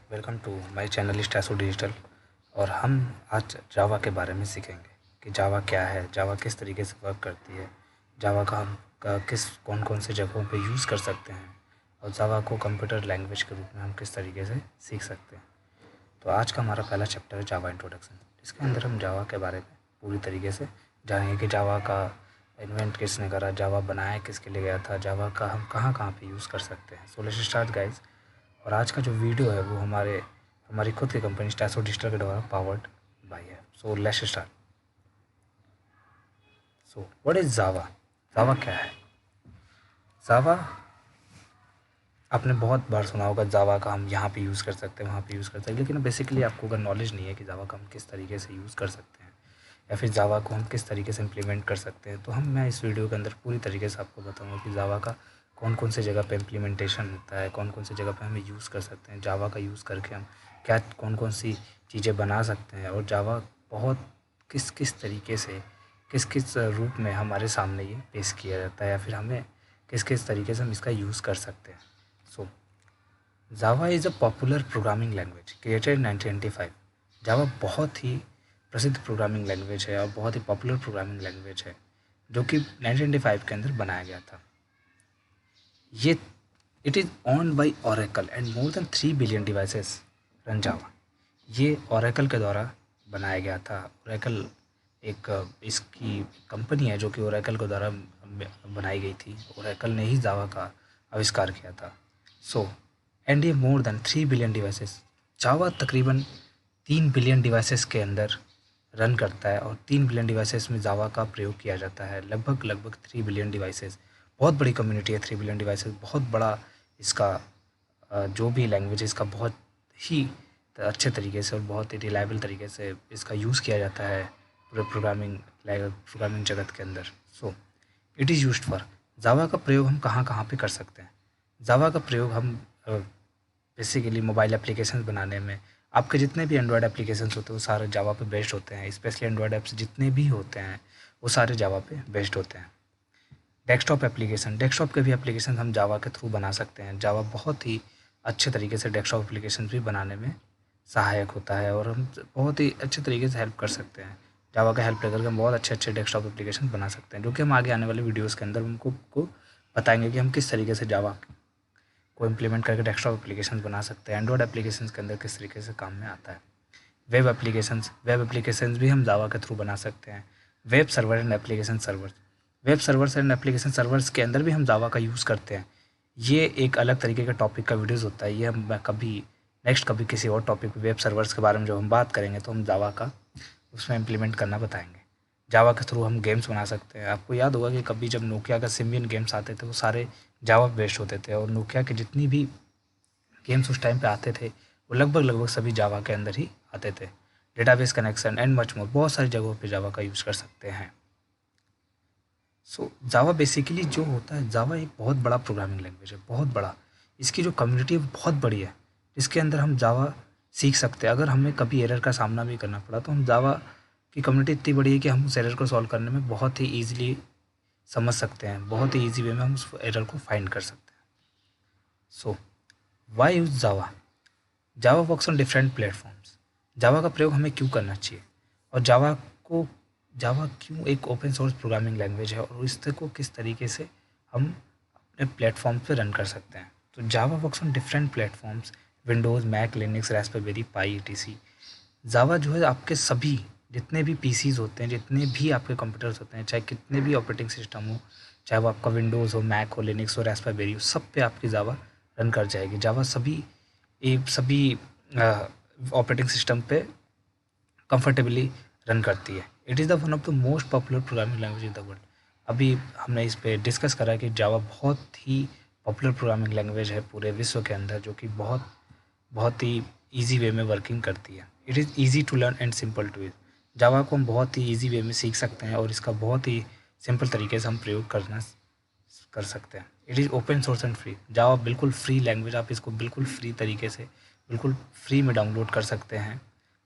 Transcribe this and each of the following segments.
Welcome to my channel Staso digital. और हम आज जावा के बारे में सीखेंगे कि जावा क्या है, जावा किस तरीके से वर्क करती है, जावा का हम किस कौन कौन से जगहों पे यूज़ कर सकते हैं और जावा को कंप्यूटर लैंग्वेज के रूप में हम किस तरीके से सीख सकते हैं। तो आज का हमारा पहला चैप्टर है जावा इंट्रोडक्शन। इसके अंदर हम जावा के बारे में पूरी तरीके से जानेंगे कि जावा का इन्वेंट किसने करा, जावा बनाया किसके लिए गया था, जावा का हम कहाँ कहाँ पे यूज़ कर सकते हैं। सो लेट्स स्टार्ट गाइस। और आज का जो वीडियो है वो हमारी खुद की कंपनी स्टैसो डिजिटल के द्वारा पावर्ड बाय है। So let's start. So what is Java? Java क्या है? जावा आपने बहुत बार सुना होगा, जावा का हम यहाँ पे यूज़ कर सकते हैं, वहाँ पे यूज़ कर सकते हैं, लेकिन बेसिकली आपको अगर नॉलेज नहीं है कि जावा का हम किस तरीके से यूज़ कर सकते हैं या फिर जावा को हम किस तरीके से इम्प्लीमेंट कर सकते हैं, तो मैं इस वीडियो के अंदर पूरी तरीके से आपको बताऊँगा कि जावा का कौन कौन से जगह पे इम्प्लीमेंटेशन होता है, कौन कौन से जगह पे हमें यूज़ कर सकते हैं, जावा का यूज़ करके हम क्या कौन कौन सी चीज़ें बना सकते हैं, और जावा बहुत किस किस तरीके से किस किस रूप में हमारे सामने ये पेश किया जाता है, या फिर हमें किस किस तरीके से हम इसका यूज़ कर सकते हैं। So Java is a popular programming language created in 1995। Java बहुत ही प्रसिद्ध प्रोग्रामिंग लैंग्वेज है और बहुत ही पॉपुलर प्रोग्रामिंग लैंग्वेज है जो कि 1995 के अंदर बनाया गया था। ये it is owned by Oracle and more than 3 billion devices run Java. ये ओरेकल के द्वारा बनाया गया था। ओरेकल एक इसकी कंपनी है जो कि ओरेकल के द्वारा बनाई गई थी। ओरेकल ने ही जावा का आविष्कार किया था। सो एंड ये मोर देन 3 बिलियन डिवाइसेस, जावा तकरीबन 3 बिलियन डिवाइसेस के अंदर रन करता है, और 3 बिलियन डिवाइसेस में जावा का प्रयोग किया जाता है। लगभग लगभग 3 बिलियन डिवाइसेस, बहुत बड़ी कम्युनिटी है। 3 बिलियन डिवाइसेस बहुत बड़ा इसका जो भी लैंग्वेज है इसका बहुत ही अच्छे तरीके से और बहुत ही रिलायबल तरीके से इसका यूज़ किया जाता है पूरे प्रोग्रामिंग जगत के अंदर। So it is used for, Java का प्रयोग हम कहाँ कहाँ पे कर सकते हैं। जावा का प्रयोग हम बेसिकली मोबाइल एप्लीकेशंस बनाने में, आपके जितने भी एंड्रॉयड एप्लीकेशंस होते हैं वो सारे जावा पे बेस्ड होते हैं। स्पेशली एंड्रॉयड ऐप्स जितने भी होते हैं वो सारे जावा पे बेस्ड होते हैं। डेस्कटॉप के भी एप्लीकेशन हम जावा के थ्रू बना सकते हैं। जावा बहुत ही अच्छे तरीके से डेस्कटॉप एप्लीकेशन भी बनाने में सहायक होता है, और हम बहुत ही अच्छे तरीके से हेल्प कर सकते हैं। जावा का हेल्प लेकर के हम बहुत अच्छे अच्छे डेस्कटॉप एप्लीकेशन बना सकते हैं, जो कि हम आगे आने वाले वीडियोज़ के अंदर को बताएंगे कि हम किस तरीके से जावा को इम्प्लीमेंट करके डेस्कटॉप एप्लीकेशंस बना सकते हैं। एंड्रॉयड एप्लीकेशंस के अंदर किस तरीके से काम में आता है। वेब एप्लीकेशंस भी हम जावा के थ्रू बना सकते हैं। Web server and application server, web servers and application servers के अंदर भी हम जावा का यूज़ करते हैं। ये एक अलग तरीके का टॉपिक का वीडियोज़ होता है। ये हम कभी किसी और टॉपिक पे वेब सर्वर्स के बारे में जब हम बात करेंगे तो हम जावा का उसमें इम्प्लीमेंट करना बताएंगे। जावा के थ्रू हम गेम्स बना सकते हैं। आपको याद होगा कि कभी जब नोकिया का सिम्बियन गेम्स आते थे वो सारे जावा बेस्ड होते थे, और नोकिया के जितनी भी गेम्स उस टाइम पे आते थे वो लगभग लगभग सभी जावा के अंदर ही आते थे। Database connection and much more, बहुत सारी जगहों पे जावा का यूज़ कर सकते हैं। सो जावा बेसिकली जो होता है, जावा एक बहुत बड़ा प्रोग्रामिंग लैंग्वेज है, बहुत बड़ा। इसकी जो कम्युनिटी है बहुत बड़ी है, इसके अंदर हम जावा सीख सकते हैं। अगर हमें कभी एरर का सामना भी करना पड़ा तो हम जावा की कम्युनिटी इतनी बड़ी है कि हम उस एरर को सॉल्व करने में बहुत ही ईजिली समझ सकते हैं, बहुत ही ईजी वे में हम उस एरर को फाइंड कर सकते हैं। So why use Java? Java works on different platforms. Java का प्रयोग हमें क्यों करना चाहिए, और जावा क्यों एक ओपन सोर्स प्रोग्रामिंग लैंग्वेज है, और इसको किस तरीके से हम अपने प्लेटफॉर्म पे रन कर सकते हैं। तो Java works on different platforms, Windows, Mac, Linux, Raspberry Pi, ETC. Java जो है आपके सभी जितने भी पीसीज होते हैं, जितने भी आपके कंप्यूटर्स होते हैं, चाहे कितने भी ऑपरेटिंग सिस्टम हो, चाहे वो आपका विंडोज़ हो, मैक हो, लिनक्स हो, रास्पबेरी हो, सब पे आपकी जावा रन कर जाएगी। जावा सभी ऑपरेटिंग सिस्टम पे कंफर्टेबली रन करती है। It is the one of the most popular programming language in the world. अभी हमने इस पे डिस्कस करा कि जावा बहुत ही पॉपुलर प्रोग्रामिंग लैंग्वेज है पूरे विश्व के अंदर, जो कि बहुत बहुत ही ईजी वे में वर्किंग करती है। It is easy to learn and simple to use. Java को हम बहुत ही ईजी वे में सीख सकते हैं, और इसका बहुत ही सिंपल तरीके से हम प्रयोग कर सकते हैं। It is open source and free. Java बिल्कुल फ्री लैंग्वेज, आप इसको बिल्कुल फ्री तरीके से बिल्कुल फ्री में डाउनलोड कर सकते हैं,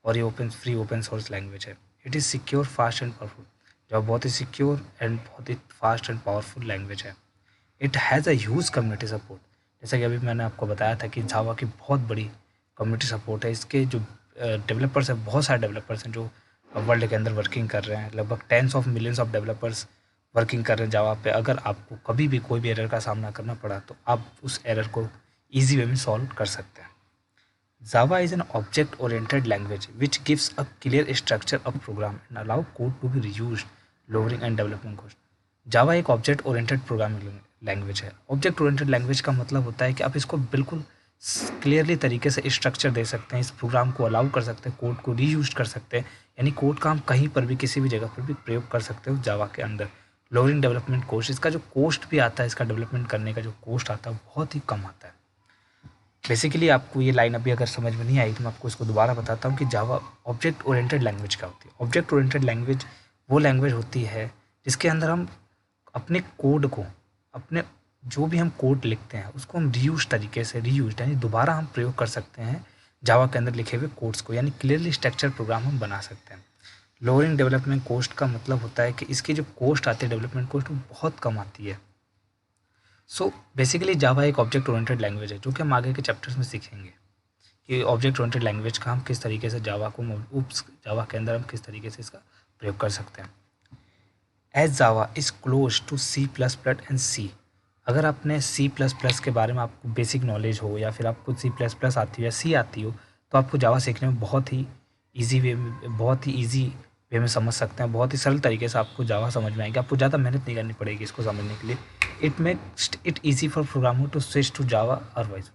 और ये ओपन सोर्स लैंग्वेज है। It is secure, fast and powerful. Java बहुत ही सिक्योर एंड बहुत ही फास्ट एंड पावरफुल लैंग्वेज है। It has a huge community support. जैसा कि अभी मैंने आपको बताया था कि जावा की बहुत बड़ी कम्युनिटी सपोर्ट है। इसके जो डेवलपर्स हैं, बहुत सारे डेवलपर्स हैं जो वर्ल्ड के अंदर वर्किंग कर रहे हैं। लगभग tens of millions of developers working कर रहे हैं जावा पे। अगर आपको कभी भी कोई भी एरर का सामना करना पड़ा तो आप उस एरर को ईजी वे में सॉल्व कर सकते हैं। Java is an object-oriented language which gives a clear structure of program and allow code to be reused, lowering and development cost. Java एक ऑब्जेक्ट ओरिएंटेड प्रोग्रामिंग लैंग्वेज है। Object oriented language का मतलब होता है कि आप इसको बिल्कुल क्लियरली तरीके से स्ट्रक्चर दे सकते हैं, इस प्रोग्राम को अलाउ कर सकते हैं, कोड को रीयूज कर सकते हैं, यानी कोड का हम कहीं पर भी किसी भी जगह पर भी प्रयोग कर सकते हो जावा के अंदर। लोअरिंग डेवलपमेंट कोस्ट, इसका जो कोस्ट भी आता है, इसका डेवलपमेंट करने का जो कोस्ट आता है बहुत ही कम आता है। बेसिकली आपको ये लाइन अभी अगर समझ में नहीं आई तो मैं आपको इसको दोबारा बताता हूँ कि जावा ऑब्जेक्ट ओरिएंटेड लैंग्वेज क्या होती है। ऑब्जेक्ट ओरिएंटेड लैंग्वेज वो लैंग्वेज होती है जिसके अंदर हम अपने कोड को, अपने जो भी हम कोड लिखते हैं उसको हम रीयूज तरीके से, रीयूज यानी दोबारा हम प्रयोग कर सकते हैं जावा के अंदर लिखे हुए कोड्स को, यानी क्लियरली स्ट्रक्चर प्रोग्राम हम बना सकते हैं। लोअरिंग डेवलपमेंट कोस्ट का मतलब होता है कि इसकी जो कोस्ट आती है, डेवलपमेंट कोस्ट, वो बहुत कम आती है। सो बेसिकली जावा एक ऑब्जेक्ट ओरिएंटेड लैंग्वेज है जो कि हम आगे के चैप्टर्स में सीखेंगे कि ऑब्जेक्ट ओरिएंटेड लैंग्वेज का हम किस तरीके से जावा के अंदर हम किस तरीके से इसका प्रयोग कर सकते हैं। As Java is close to C plus plus and C. अगर आपने सी प्लस प्लस के बारे में आपको बेसिक नॉलेज हो या फिर आपको सी प्लस प्लस आती हो या सी आती हो तो आपको जावा सीखने में बहुत ही ईजी वे में समझ सकते हैं। बहुत ही सरल तरीके से आपको जावा समझ में आएगी, आपको ज़्यादा मेहनत नहीं करनी पड़ेगी इसको समझने के लिए। It makes it easy for programmer to switch to Java otherwise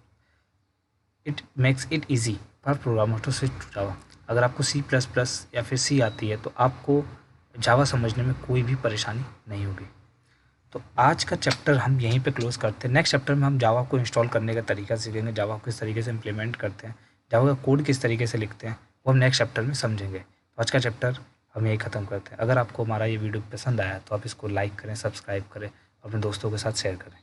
it makes it easy for programmer to switch to Java. अगर आपको सी प्लस प्लस या फिर सी आती है तो आपको जावा समझने में कोई भी परेशानी नहीं होगी। तो आज का चैप्टर हम यहीं पे क्लोज करते हैं। नेक्स्ट चैप्टर में हम जावा को इंस्टॉल करने का तरीका सीखेंगे, जावा को किस तरीके से इम्प्लीमेंट करते हैं, जावा का कोड किस तरीके से लिखते हैं, वो हम नेक्स्ट चैप्टर में समझेंगे। तो आज का चैप्टर हम यही ख़त्म करते हैं। अगर आपको हमारा ये वीडियो पसंद आया तो आप इसको लाइक करें, सब्सक्राइब करें, अपने दोस्तों के साथ शेयर करें।